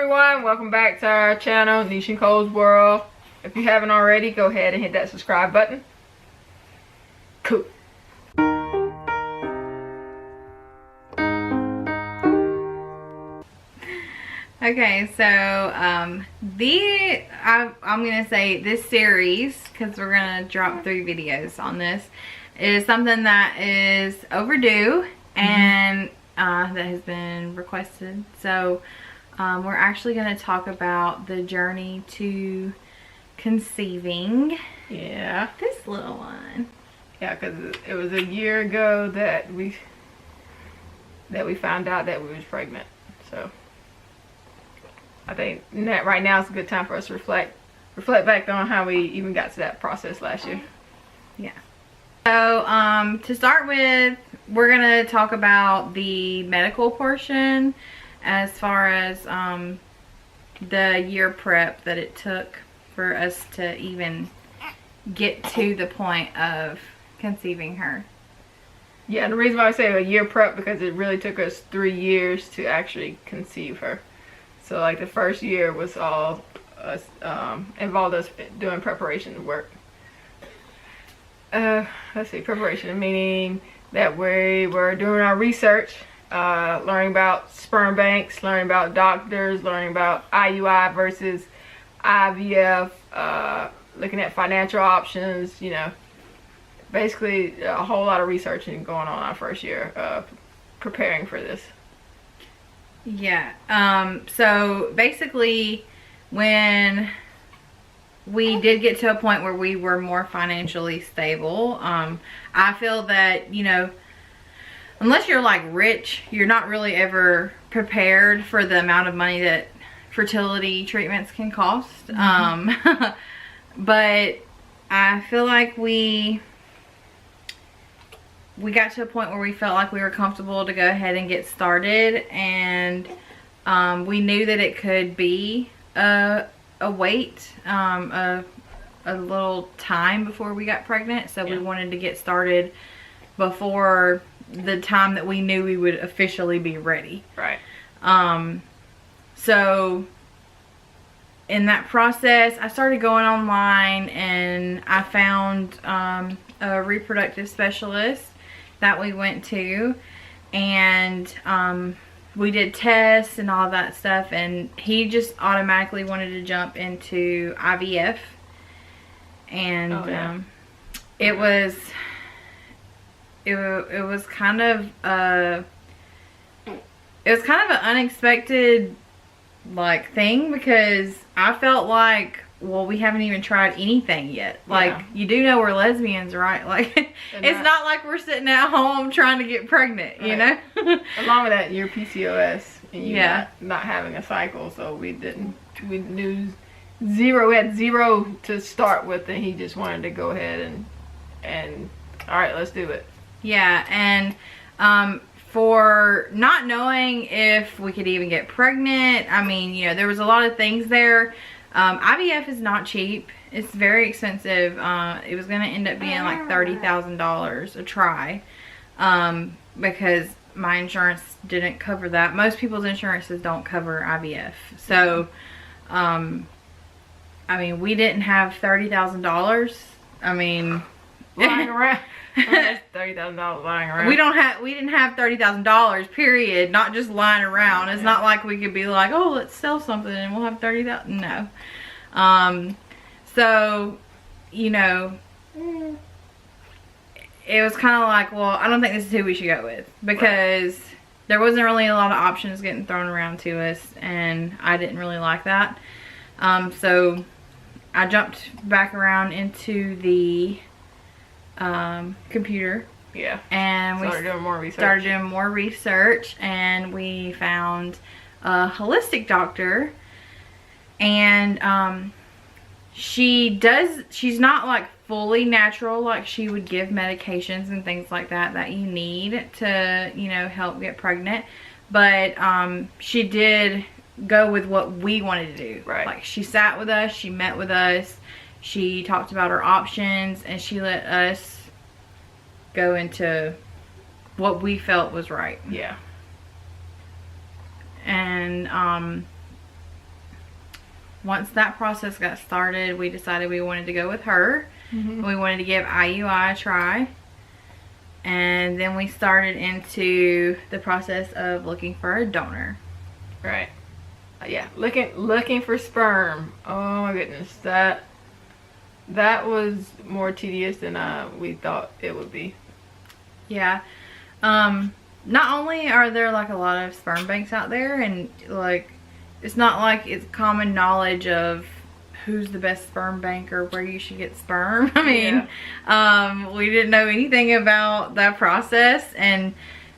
everyone, welcome back to our channel, Niche and Cole's World. If you haven't already, go ahead and hit that subscribe button. Cool. Okay, so I'm gonna say this series, because we're gonna drop 3 videos on this, is something that is overdue and that has been requested. So we're actually gonna talk about the journey to conceiving. Yeah. This little one. Yeah, because it was a year ago that we found out that we was pregnant. So I think that right now is a good time for us to reflect back on how we even got to that process last year. Yeah. So to start with, we're gonna talk about the medical portion as far as the year prep that it took for us to even get to the point of conceiving her. Yeah, and the reason why I say a year prep, because it really took us 3 years to actually conceive her. So like the first year was all us, involved us doing preparation work. Let's see, preparation meaning that we were doing our research, learning about sperm banks, learning about doctors, learning about IUI versus IVF, looking at financial options, you know, basically a whole lot of researching going on our first year preparing for this. Yeah, so basically when we did get to a point where we were more financially stable, I feel that, you know, unless you're like rich, you're not really ever prepared for the amount of money that fertility treatments can cost. But I feel like we got to a point where we felt like we were comfortable to go ahead and get started, and we knew that it could be a wait, a little time before we got pregnant, so we wanted to get started before the time that we knew we would officially be ready. Right. So in that process, I started going online and I found a reproductive specialist that we went to, and we did tests and all that stuff, and he just automatically wanted to jump into IVF, and it was kind of an unexpected like thing, because I felt like, well, we haven't even tried anything yet. Like, you do know we're lesbians, right? Like, it's not like we're sitting at home trying to get pregnant, you know? Along with that, you're PCOS and you not having a cycle, so we knew zero. We had zero to start with, and he just wanted to go ahead and all right, let's do it. Yeah, and for not knowing if we could even get pregnant, I mean, you know, there was a lot of things there. IVF is not cheap. It's very expensive. It was going to end up being like $30,000 a try, because my insurance didn't cover that. Most people's insurances don't cover IVF. So, I mean, we didn't have $30,000. I mean, lying around. $30,000 lying around. We didn't have $30,000, period. Not just lying around. It's not like we could be like, oh, let's sell something and we'll have $30,000. No. So, you know, it was kind of like, well, I don't think this is who we should go with, because there wasn't really a lot of options getting thrown around to us, and I didn't really like that. So I jumped back around into the computer, and we started doing more research, and we found a holistic doctor, and she's not like fully natural, like she would give medications and things like that you need to, you know, help get pregnant, but she did go with what we wanted to do. Like, she sat with us, she met with us, she talked about our options, and she let us go into what we felt was right. Yeah. And once that process got started, we decided we wanted to go with her. We wanted to give IUI a try. And then we started into the process of looking for a donor. Right. Yeah, looking for sperm. Oh my goodness, that was more tedious than we thought it would be. Yeah. Not only are there like a lot of sperm banks out there, and like it's not like it's common knowledge of who's the best sperm bank or where you should get sperm. I mean, we didn't know anything about that process. And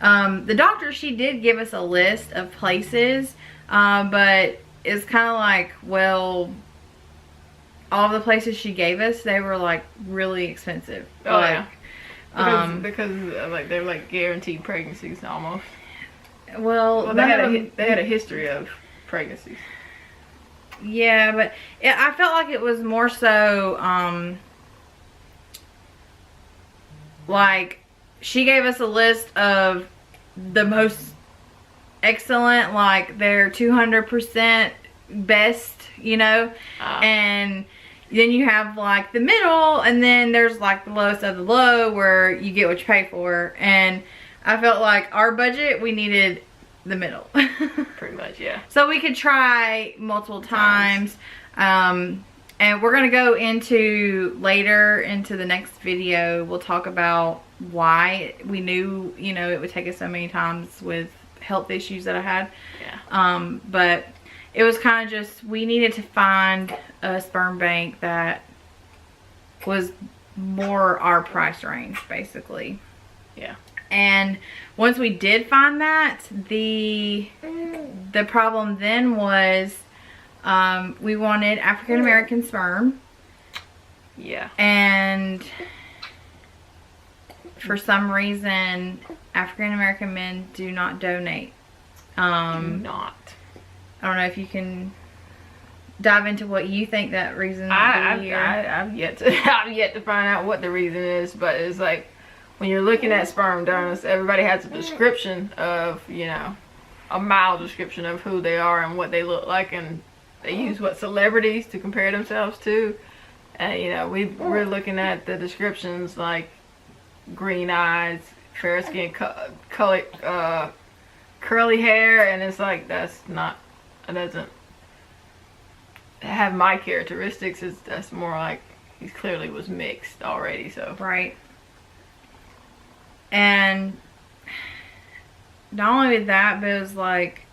the doctor, she did give us a list of places, but it's kind of like, well, all the places she gave us, they were like really expensive. Oh, like, yeah. Because like they're like guaranteed pregnancies almost. Well, they had a history of pregnancies. Yeah, but I felt like it was more so, like, she gave us a list of the most excellent, like, they're 200% best, you know, and then you have, like, the middle, and then there's, like, the lowest of the low where you get what you pay for, and I felt like our budget, we needed the middle. Pretty much, yeah. So we could try multiple times. And we're going to go into later into the next video. We'll talk about why we knew, you know, it would take us so many times with health issues that I had. Yeah. But it was kind of just, we needed to find a sperm bank that was more our price range, basically. Yeah. And once we did find that, the problem then was we wanted African American sperm. Yeah. And for some reason, African American men do not donate. Do not. I don't know if you can dive into what you think that reason would be. I've yet to find out what the reason is, but it's like, when you're looking at sperm donors, everybody has a description of, you know, a mild description of who they are and what they look like, and they use what celebrities to compare themselves to. And, you know, we're looking at the descriptions like green eyes, fair skin, curly hair, and it's like, it doesn't have my characteristics. That's more like he clearly was mixed already, so. Right. And not only with that, but it was like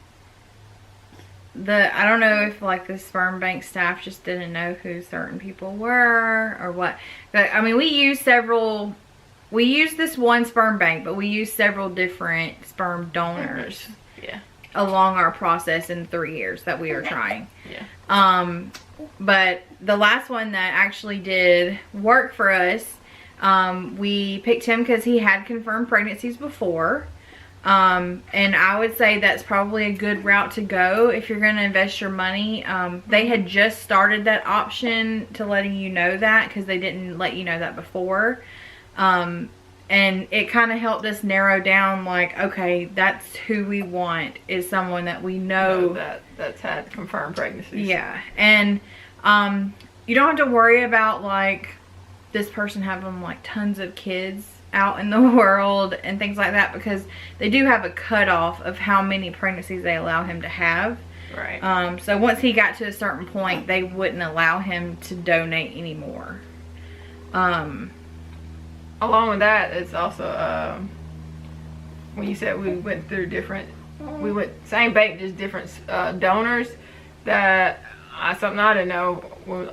I don't know if like the sperm bank staff just didn't know who certain people were or what. But I mean, we used this one sperm bank, but we used several different sperm donors. Yeah. Along our process in 3 years that we were trying. Yeah. But the last one that actually did work for us, we picked him because he had confirmed pregnancies before. And I would say that's probably a good route to go if you're going to invest your money. They had just started that option to letting you know that, because they didn't let you know that before. And it kind of helped us narrow down, like, okay, that's who we want, is someone that we know that's had confirmed pregnancies. Yeah. And you don't have to worry about like this person having like tons of kids out in the world and things like that, because they do have a cutoff of how many pregnancies they allow him to have. Right. So once he got to a certain point, they wouldn't allow him to donate anymore. Along with that, it's also when you said we went through same bank, just different donors. That something I didn't know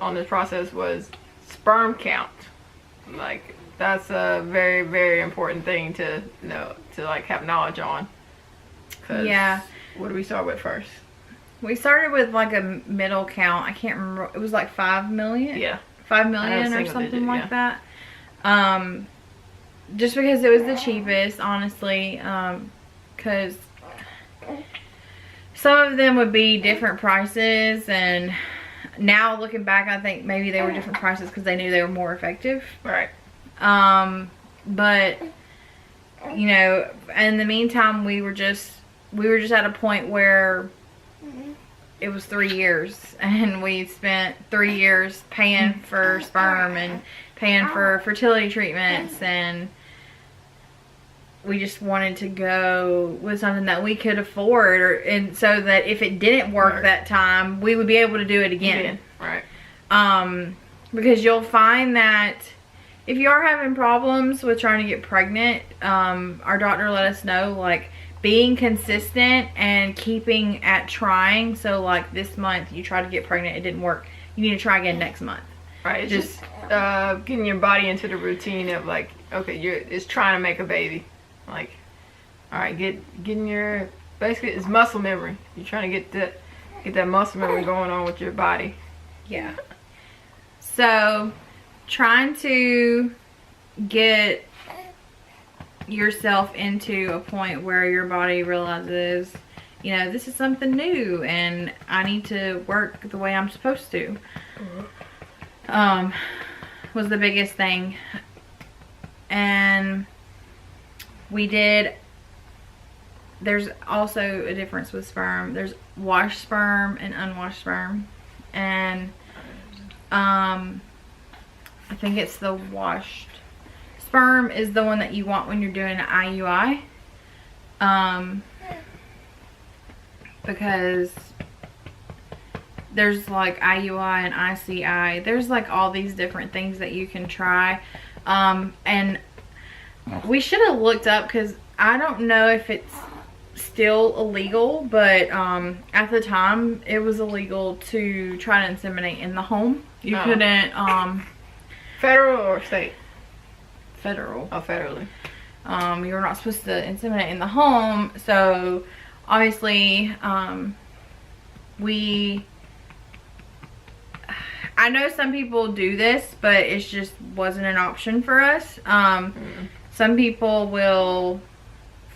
on this process was sperm count. Like, that's a very, very important thing to know, to like have knowledge on. Yeah. What did we start with first? We started with like a middle count. I can't remember. It was like 5 million. Yeah. 5 million or something like that. Just because it was the cheapest, honestly. Because some of them would be different prices, and now looking back, I think maybe they were different prices because they knew they were more effective. Right. But you know, in the meantime, we were just at a point where it was 3 years, and we spent 3 years paying for sperm and paying for fertility treatments, and we just wanted to go with something that we could afford, and so that if it didn't work that time, we would be able to do it again. Right. Because you'll find that if you are having problems with trying to get pregnant, our doctor let us know, like, being consistent and keeping at trying. So like this month you tried to get pregnant, it didn't work, you need to try again next month. Right. Just getting your body into the routine of like, okay, it's trying to make a baby. Like, all right, getting your, basically it's muscle memory. You're trying to get that muscle memory going on with your body. Yeah. So trying to get yourself into a point where your body realizes, you know, this is something new and I need to work the way I'm supposed to, was the biggest thing. And we did, there's also a difference with sperm. There's washed sperm and unwashed sperm, and I think it's the washed sperm is the one that you want when you're doing an IUI, because there's like IUI and ICI. There's like all these different things that you can try, and we should have looked up, because I don't know if it's still illegal, but at the time it was illegal to try to inseminate in the home. You couldn't. Federal or state? Federal. Oh, federally. You were not supposed to inseminate in the home, so obviously I know some people do this, but it just wasn't an option for us. Some people will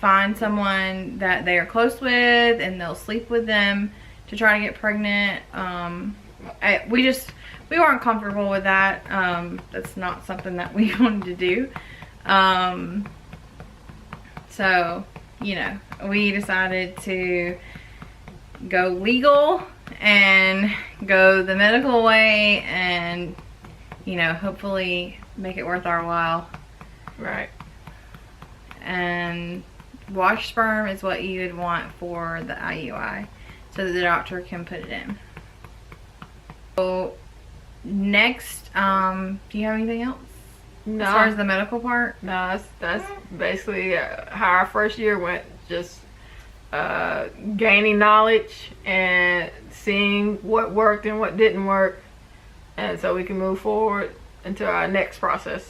find someone that they are close with and they'll sleep with them to try to get pregnant. We weren't comfortable with that. That's not something that we wanted to do. So, you know, we decided to go legal and go the medical way, and, you know, hopefully make it worth our while. Right. And washed sperm is what you would want for the IUI, so that the doctor can put it in. So next, do you have anything else? No. As far as the medical part? No, that's basically how our first year went. Just gaining knowledge and seeing what worked and what didn't work, and so we can move forward into our next process.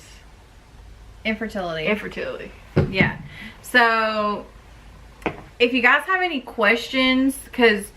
Infertility. Yeah. So if you guys have any questions, because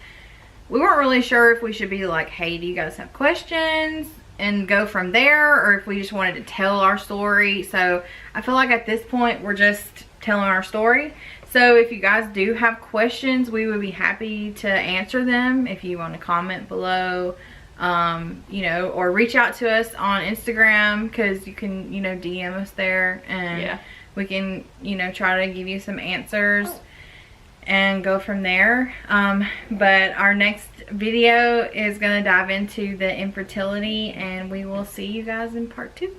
we weren't really sure if we should be like, hey, do you guys have questions, and go from there, or if we just wanted to tell our story. So I feel like at this point we're just telling our story. So if you guys do have questions, we would be happy to answer them. If you want to comment below, you know, or reach out to us on Instagram, because you can, you know, DM us there, and we can, you know, try to give you some answers and go from there. But our next video is going to dive into the infertility, and we will see you guys in part 2.